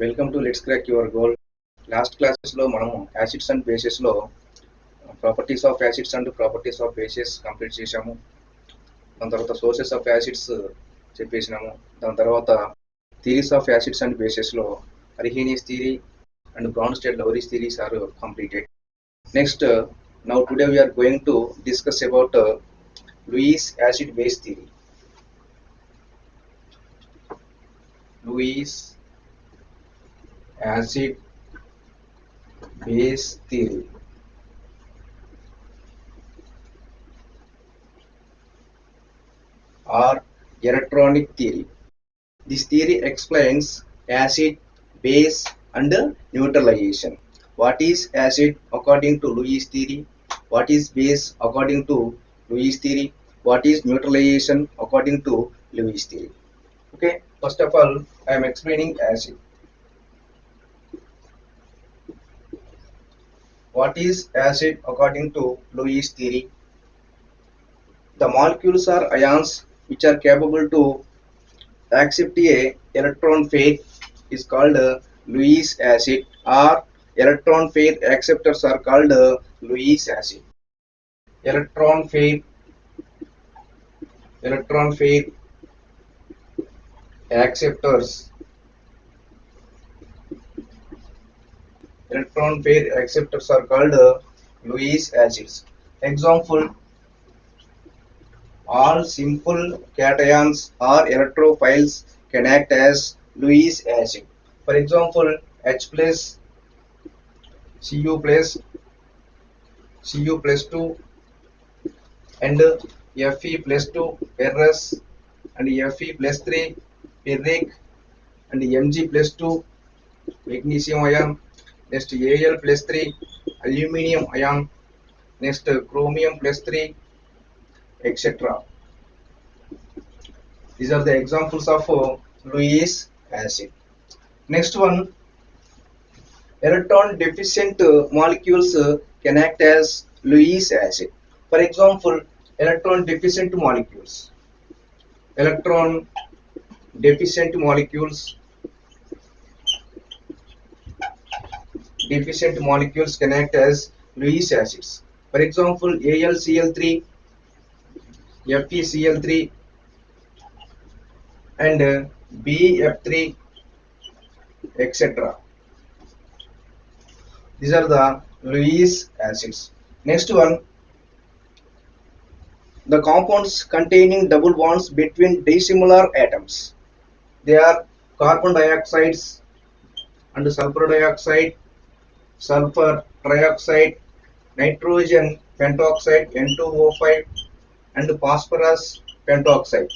Welcome to let's crack your goal. Last క్లాసెస్లో మనము acids and బేసెస్లో properties of acids and properties of bases complete చేశాము. దాని తర్వాత సోర్సెస్ ఆఫ్ యాసిడ్స్ చెప్పేసినాము. దాని తర్వాత థియరీస్ ఆఫ్ యాసిడ్స్ అండ్ బేసెస్లో Arrhenius theory and Bronsted Lowry's theories are completed. Next now today we are going to discuss about Lewis acid base theory. Lewis acid base theory. Or electronic theory. This theory explains acid, base and neutralization. What is acid according to Lewis theory? What is base according to Lewis theory? What is neutralization according to Lewis theory? Okay, first of all, I am explaining acid. What is acid according to Lewis theory? The molecules are ions which are capable to accept a electron pair is called Lewis acid, or electron pair acceptors are called Lewis acid. Electron pair acceptors are called Lewis acids. Example: all simple cations or electrophiles can act as Lewis acid. For example, H plus Cu plus 2 and Fe plus 2 ferrous and Fe plus 3 ferric and Mg plus 2 magnesium ion. Next Al plus 3 aluminium ion. Next chromium plus 3, etc. These are the examples of Lewis acid. Next one, electron deficient molecules can act as Lewis acid. For example, electron deficient molecules can act as Lewis acids. For example, AlCl3, FeCl3 and BF3, etc. These are the Lewis acids. Next one, the compounds containing double bonds between dissimilar atoms. They are carbon dioxides and sulfur dioxide, sulfur trioxide, nitrogen pentoxide N2O5 and phosphorus pentoxide.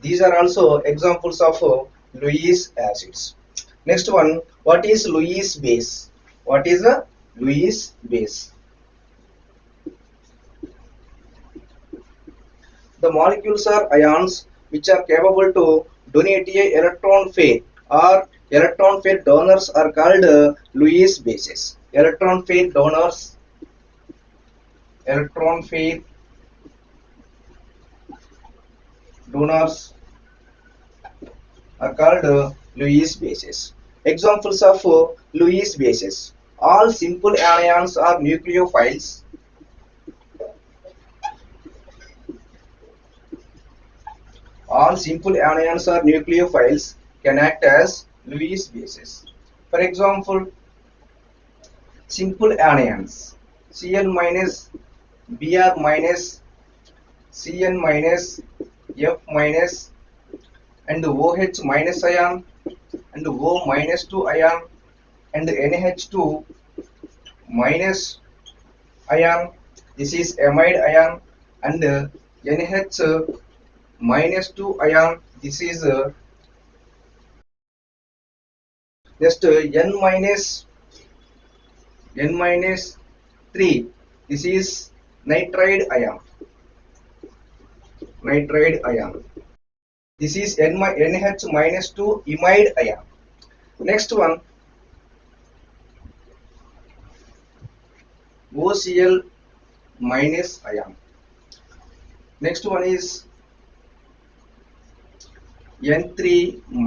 These are also examples of Lewis acids. Next one, what is Lewis base? What is a Lewis base? The molecules are ions which are capable to donate a electron pair, or electron pair donors are called Lewis bases. Electron pair donors are called Lewis bases. Examples of Lewis bases: all simple anions are nucleophiles. All simple anions are nucleophiles can act as Lewis bases. For example, simple anions Cl minus, Br minus, Cn minus, F minus and OH minus ion and O minus 2 ion and NH2 minus ion. This is amide ion. And NH minus 2 ion. This is just N minus 3. This is nitride ion. This is NH minus 2 imide ion. Next one, OCl minus ion. Next one is N3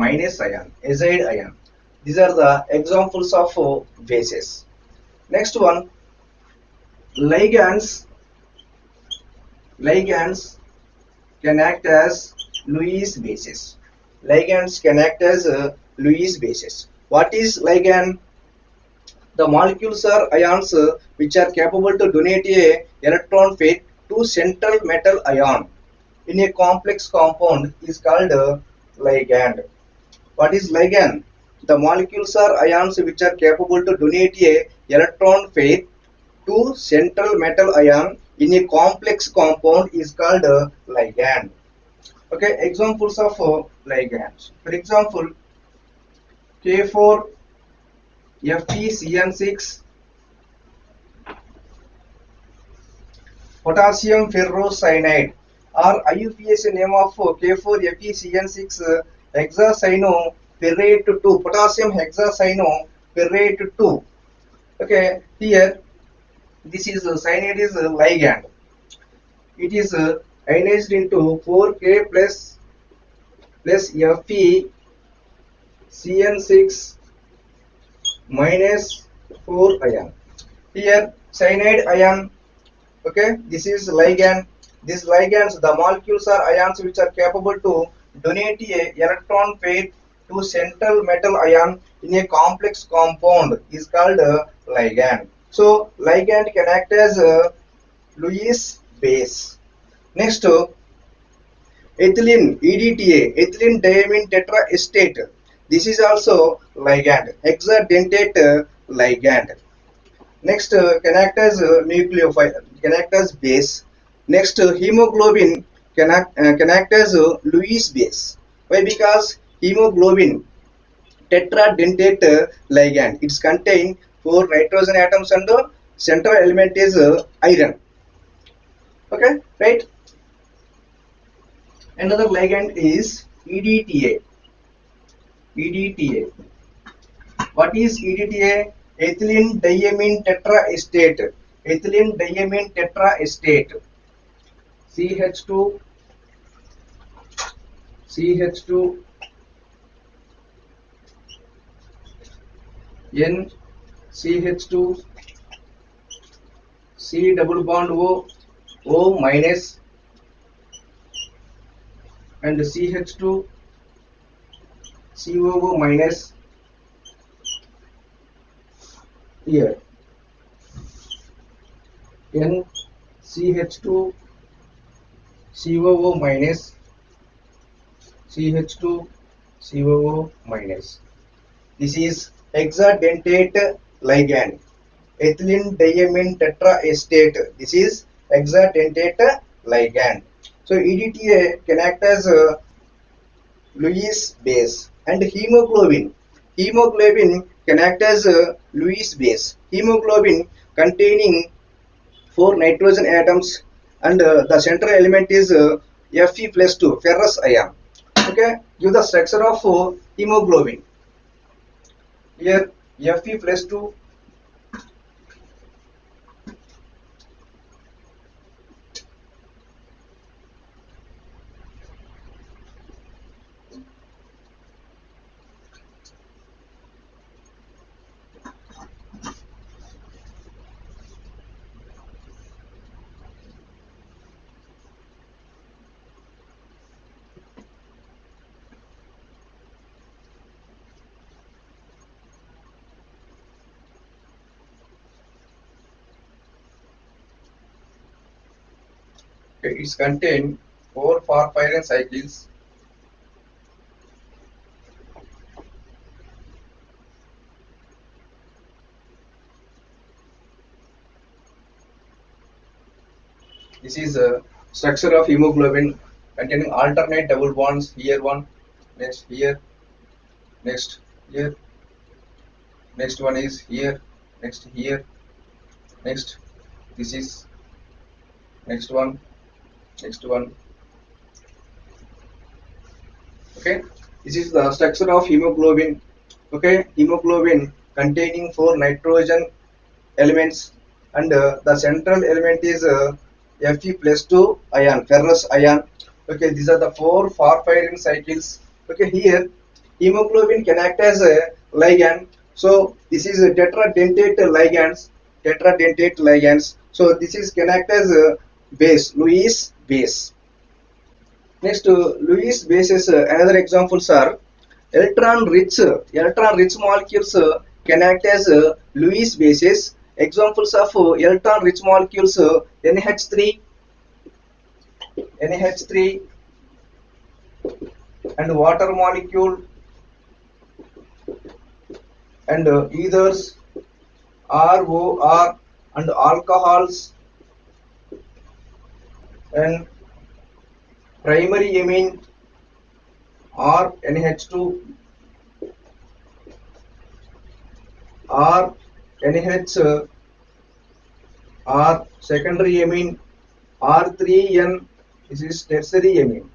minus ion, azide ion. These are the examples of bases. Next one, ligands. Ligands can act as Lewis bases. Ligands can act as Lewis bases. What is ligand? The molecules are ions which are capable to donate a electron pair to central metal ion in a complex compound is called ligand. What is ligand? The molecules are ions which are capable to donate a electron pair to central metal ion in a complex compound is called ligand. Okay, examples of ligands. For example, K4 FeCN6, potassium ferrocyanide, or IUPAC name of K4 FeCN6 hexacyanoferrate 2, potassium hexacyanoferrate 2. Okay, here this is cyanide is ligand. It is ionized into 4K plus FeCN6 minus 4 ion. Here cyanide ion. Okay, this is ligand. These ligands, the molecules are ions which are capable to donate a electron pair to central metal ion in a complex compound is called ligand. So ligand can act as a Lewis base. Next, ethylene EDTA, ethylene diamine tetraestate. This is also ligand, hexadentate ligand. Next, can act as nucleophile, can act as base. Next, hemoglobin can act as Lewis base. Why? Because hemoglobin tetradentate ligand. It's contain 4 nitrogen atoms and the central element is iron. Okay, right? Another ligand is EDTA. EDTA. What is EDTA? Ethylene diamine tetraestate. Ethylene diamine tetraestate. CH2, CH2, N, CH2, C double bond O, O minus, and CH2, COO minus. Here N, CH2, COO minus, CH2, COO minus. This is hexadentate ligand, ethylene diamine tetraestate. This is hexadentate ligand. So EDTA can act as a Lewis base, and hemoglobin. Hemoglobin can act as a Lewis base. Hemoglobin containing 4 nitrogen atoms, and the central element is Fe plus 2, ferrous ion. Okay, give the structure of hemoglobin. Here Fe plus 2, it's contain 4 porphyrin cycles. This is a structure of hemoglobin containing alternate double bonds. Here one, next here, next here, next one is here, next here, next this is next one, next one. Okay, this is the structure of hemoglobin. Okay, hemoglobin containing 4 nitrogen elements, and the central element is Fe plus 2 ion, ferrous ion. Okay, these are the 4 porphyrin cycles. Okay, here hemoglobin can act as a ligand. So this is a tetradentate ligands. Tetradentate ligands. So this is connect as a base, Lewis base. Next, Lewis bases. Another examples are electron-rich molecules can act as Lewis bases. Examples of electron-rich molecules: NH3, NH3, and water molecule, and ethers, ROR, and alcohols, and primary amine R NH2, R NH, R secondary amine, R3N. This is tertiary amine.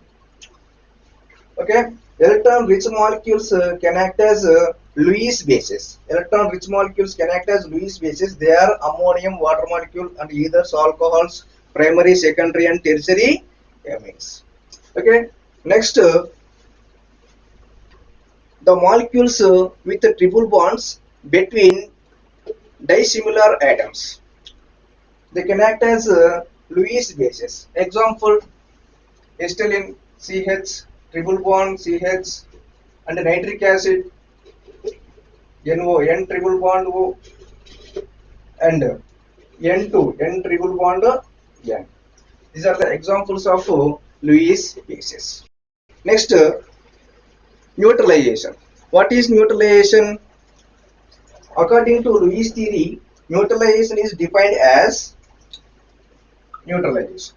Okay, electron-rich molecules can act as Lewis bases. Electron-rich molecules can act as Lewis bases. They are ammonium, water molecule, and ethers, alcohols, primary, secondary, and tertiary amines. Okay, next, the molecules with the triple bonds between dissimilar atoms. They can act as Lewis bases. Example: acetylene, CH, triple bond CH, and nitric acid, NO, N triple bond O, and N2, N triple bond N. These are the examples of Lewis bases. Next, neutralization. What is neutralization? According to Lewis theory, neutralization is defined as neutralization.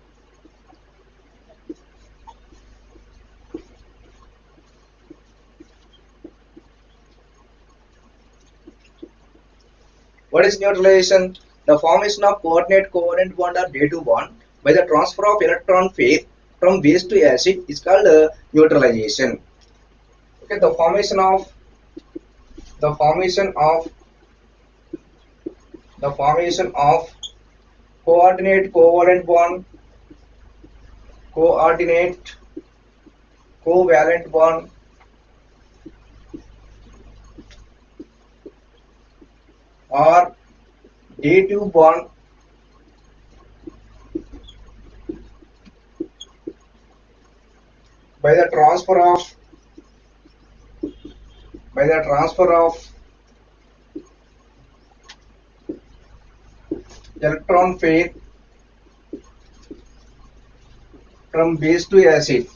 What is neutralization? The formation of coordinate covalent bond or dative bond by the transfer of electron pair from base to acid is called neutralization. Okay, the formation of coordinate covalent bond, coordinate covalent bond or dative bond by the transfer of electron pair from base to acid,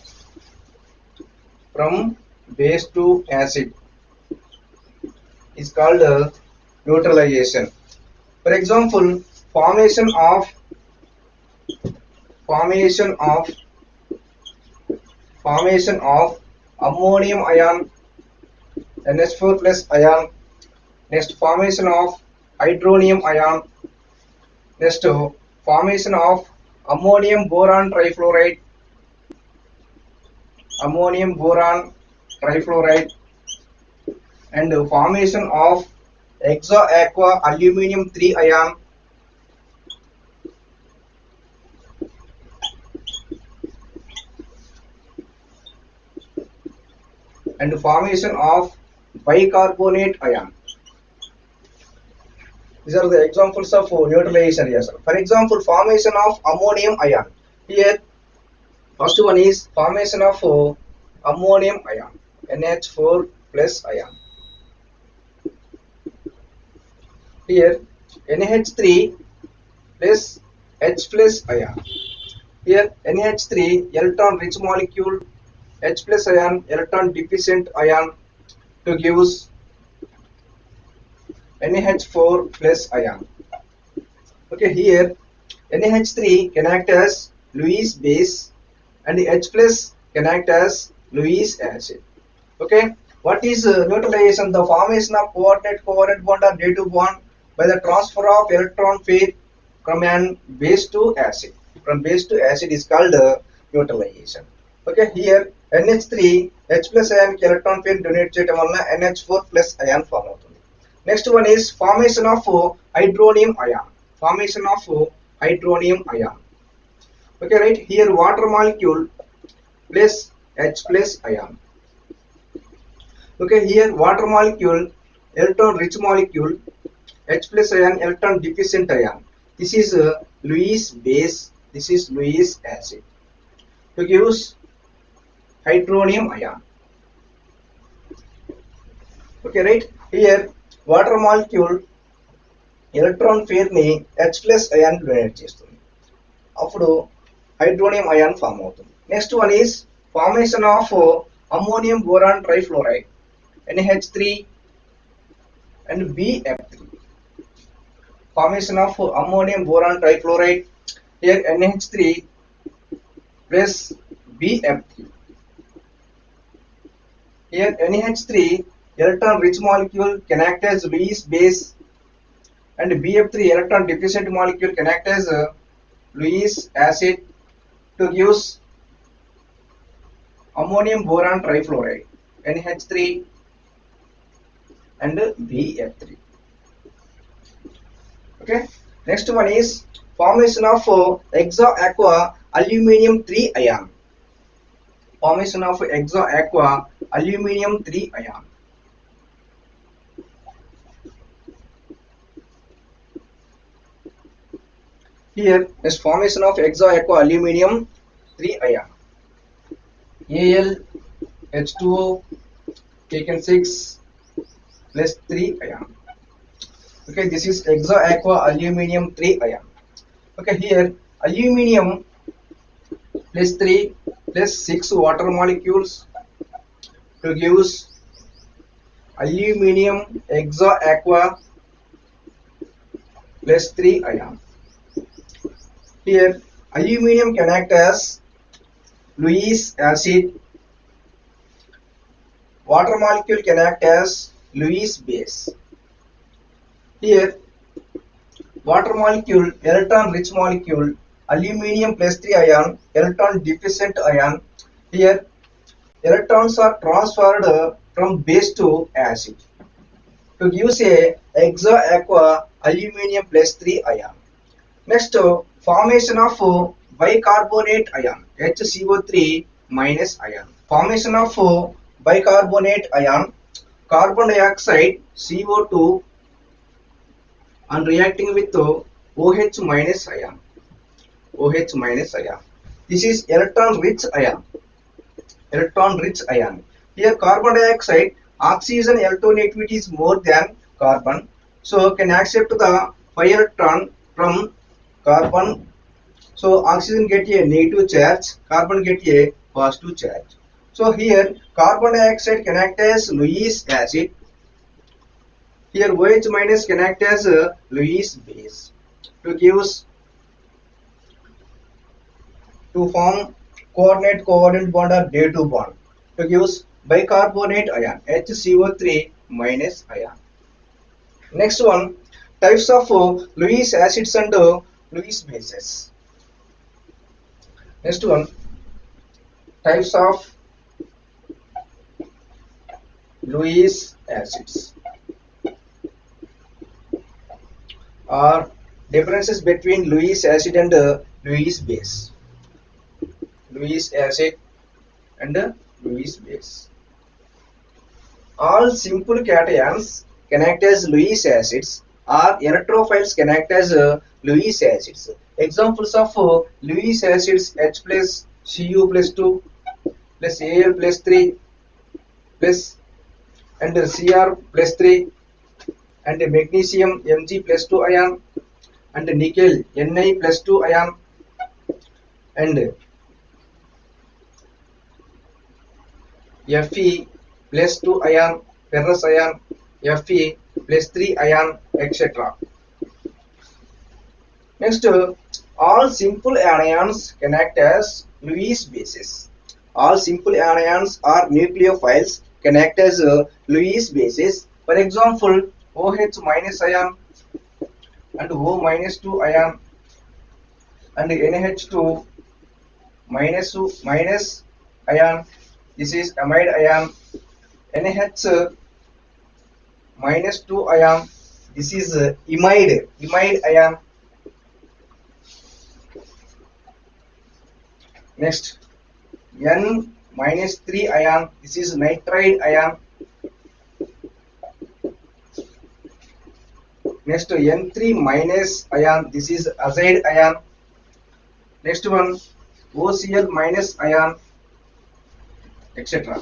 is called neutralization. For example, formation of ammonium ion, NH4 plus ion. Next, formation of hydronium ion. Next, formation of ammonium boron trifluoride, and formation of hexa-aqua aluminium 3 ion, and formation of bicarbonate ion. These are the examples of neutralization reaction. For example, formation of ammonium ion. Here, first one is formation of ammonium ion, NH4 plus ion. Here, NH3 plus H plus ion. Here, NH3 electron rich molecule, H plus ion electron deficient ion to gives NH4 plus ion. Okay, here NH3 can act as Lewis base and H plus can act as Lewis acid. Okay, what is neutralization? The formation of coordinate covalent bond or dative bond by the transfer of electron pair from an base to acid. From base to acid is called neutralization. Okay, here NH3 H plus ion electron pair donate చేయటం వలన NH4 plus ion form అవుతుంది. Next one is formation of hydronium ion. Okay, right, here water molecule plus H plus ion. Okay, here water molecule electron rich molecule, H plus ion electron deficient ion. This is Lewis base, this is Lewis acid. To give hydronium ion. Okay, right? Here water molecule electron pair ni H plus ion donate చేస్తుంది. అప్పుడు hydronium ion form అవుతుంది. Next one is formation of ammonium boron trifluoride NH3 and BF3. Formation of ammonium boron trifluoride, here NH3 plus BF3. Here NH3 electron rich molecule can act as Lewis base and BF3 electron deficient molecule can act as Lewis acid to give ammonium boron trifluoride NH3 and BF3. Okay, next one is formation of exo aqua aluminium 3 ion. Formation of exo aqua aluminium 3 ion. Here is formation of exo aqua aluminium 3 ion. Al H2O taken 6 plus 3 ion. Okay, this is exo aqua aluminium 3 ion. Okay, here aluminium plus 3 plus 6 water molecules to give aluminium exo aqua plus 3 ion. Here aluminium can act as Lewis acid, water molecule can act as Lewis base. Here water molecule electron rich molecule aluminium plus 3 ion electron deficient ion. Here electrons are transferred from base to acid to give a exo aqua aluminium plus 3 ion. Next formation of bicarbonate ion HCO3 minus ion. Formation of bicarbonate ion, carbon dioxide CO2 and reacting with OH minus ion. OH minus ion. This is electron rich ion. Electron rich ion. Here carbon dioxide oxygen electronegativity is more than carbon, so can accept the 5 electron from carbon. So oxygen get a negative charge, carbon get a positive charge. So here carbon dioxide can act as Lewis acid. Here OH minus can act as Lewis base to form coordinate bond or day 2 bond to give bicarbonate ion HCO3 minus ion. Next one, types of Lewis acids and Lewis bases. Next one, types of Lewis acids or differences between Lewis acid and Lewis base. Lewis acid and Lewis base. All simple cations can act as Lewis acids or electrophiles can act as Lewis acids. Examples of Lewis acids H plus Cu plus 2 plus Al plus 3 plus and Cr plus 3 and magnesium Mg plus 2 ion and nickel Ni plus 2 ion and Fe plus 2 ion, ferrous ion, Fe plus 3 ion, etc. Next, all simple anions can act as Lewis bases. All simple anions or nucleophiles can act as Lewis bases. For example, OH minus ion and O minus 2 ion and NH2 minus ion. This is amide ion. NH minus 2 ion. This is imide ion. Next, N minus 3 ion. This is nitride ion. Next N3 minus ion, this is azide ion. Next one OCl minus ion, etc.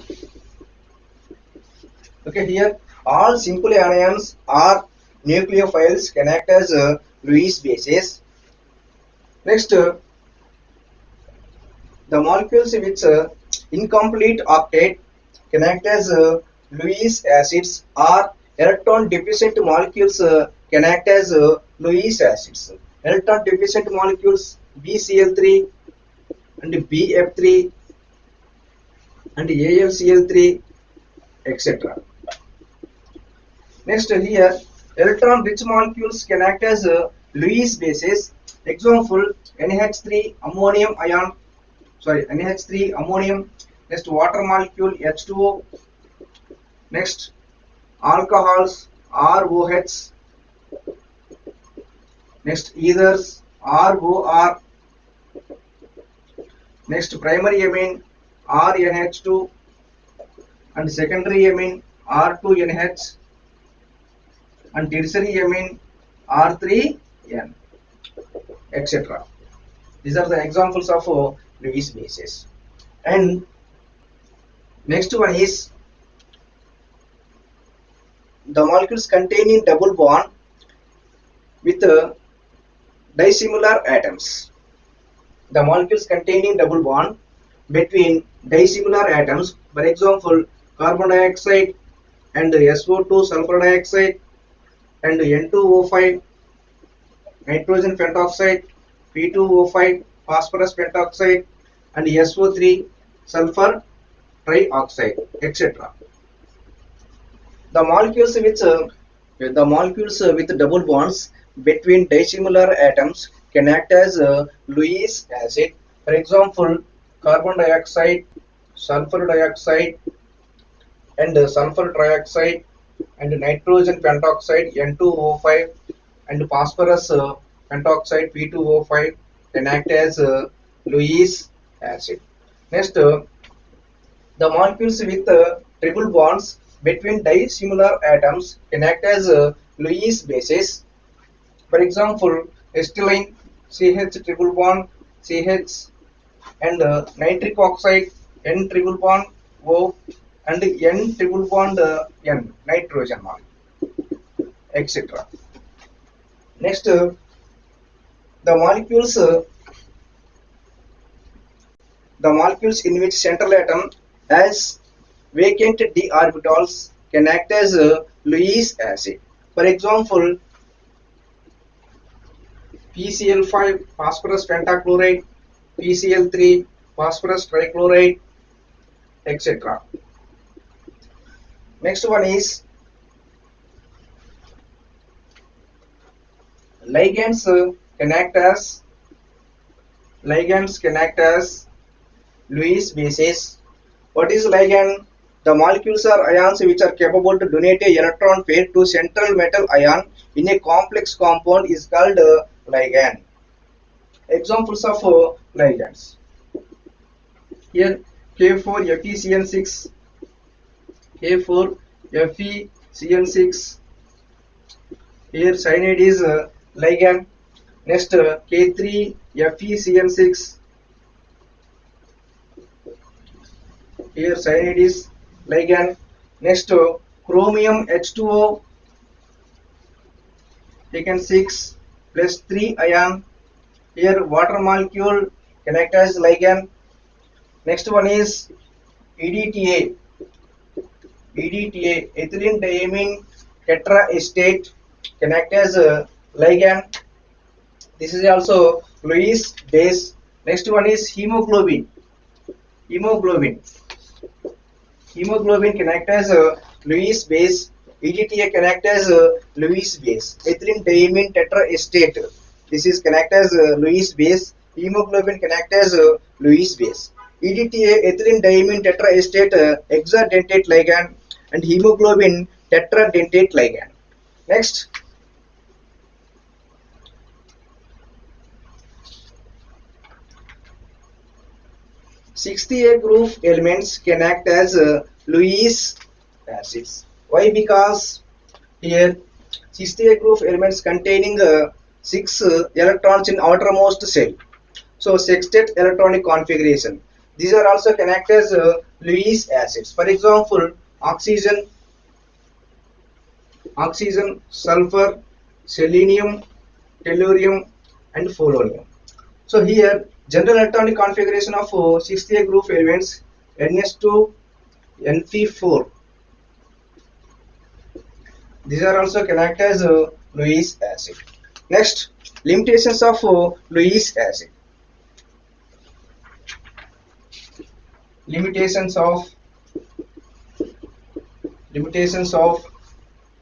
Okay, here all simple anions are nucleophiles, can act as Lewis bases. Next, the molecules with incomplete octet can act as Lewis acids, or electron deficient molecules can act as Lewis acids. Electron deficient molecules BCl3 and BF3 and AlCl3, etc. Next here, electron rich molecules can act as Lewis bases. Example NH3 ammonium ion, NH3 ammonium. Next water molecule H2O. Next alcohols ROH. Next ethers ROR. Next primary amine RNH2 and secondary amine R2NH and tertiary amine R3N, etc. These are the examples of Lewis bases. And next one is the molecules containing double bond with dissimilar atoms. The molecules containing double bond between dissimilar atoms, for example carbon dioxide and SO2 sulfur dioxide and N2O5 nitrogen pentoxide, P2O5 phosphorus pentoxide and SO3 sulfur trioxide, etc. The molecules with double bonds between dissimilar atoms can act as Lewis acid. For example, carbon dioxide, sulfur dioxide, and sulfur trioxide, and nitrogen pentoxide N2O5, and phosphorus pentoxide P2O5 can act as Lewis acid. Next, the molecules with triple bonds between dissimilar atoms can act as Lewis bases. For example, acetylene CH triple bond CH and nitric oxide N triple bond O and N triple bond N nitrogen molecule, etc. Next, the molecules in which central atom has vacant d orbitals can act as Lewis acid. For example, PCl5 phosphorus pentachloride, PCl3 phosphorus trichloride, etc. Next one is ligands can act as Lewis bases. What is ligand? The molecules are ions which are capable to donate a electron pair to central metal ion in a complex compound is called ligand. Examples of ligands. Here K4FeCN6, K4FeCN6. Here cyanide is ligand. Next K3FeCN6. Here cyanide is ligand. Next chromium H2O taken 6 plus 3 ion. Here water molecule can act as ligand. Next one is EDTA, ethylene diamine tetraestate can act as a ligand. This is also Lewis base. Next one is hemoglobin can act as a Lewis base. EDTA can act as a Lewis base. Ethylene diamine tetraestate, this is can act as a Lewis base. Hemoglobin can act as a Lewis base. EDTA ethylene diamine tetraestate hexadentate ligand and hemoglobin tetradentate ligand. Next, 60A group elements can act as Lewis acids. Why? Because here 68 group elements containing 6 electrons in outermost shell. So sextet electronic configuration. These are also connected as Lewis acids. For example, oxygen, sulfur, selenium, tellurium, and polonium. So here, general electronic configuration of 68 group elements NS2, NP4. These are also connected as Lewis acid. Next, limitations of Lewis acid. Limitations of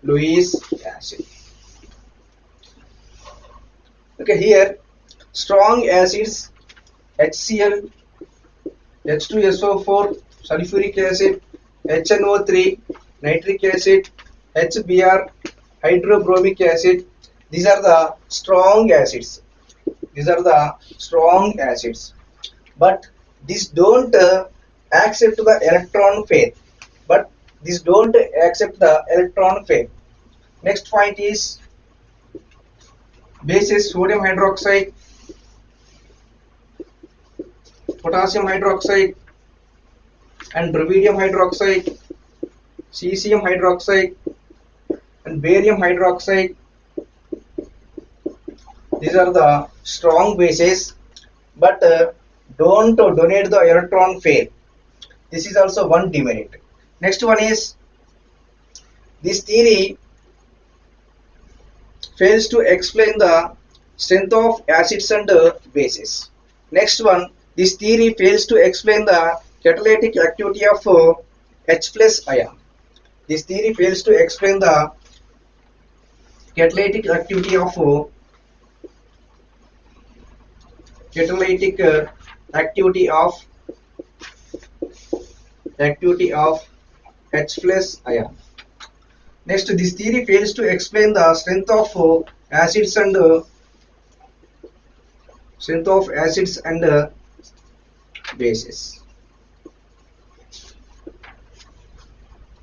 Lewis acid. Okay, here strong acids HCl, H2SO4, sulfuric acid, HNO3, nitric acid, HBr, hydrobromic acid. These are the strong acids. But these don't accept the electron pair. Next point is bases: sodium hydroxide, potassium hydroxide, and rubidium hydroxide, cesium hydroxide, and barium hydroxide. These are the strong bases, but don't donate the electron pair. This is also one demerit. Next one is this theory fails to explain the strength of acids and bases. Next one, this theory fails to explain the catalytic activity of H plus ion. This theory fails to explain the catalytic activity of H plus ion. Next, this theory fails to explain the strength of acids and bases.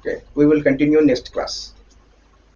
Okay, we will continue next class.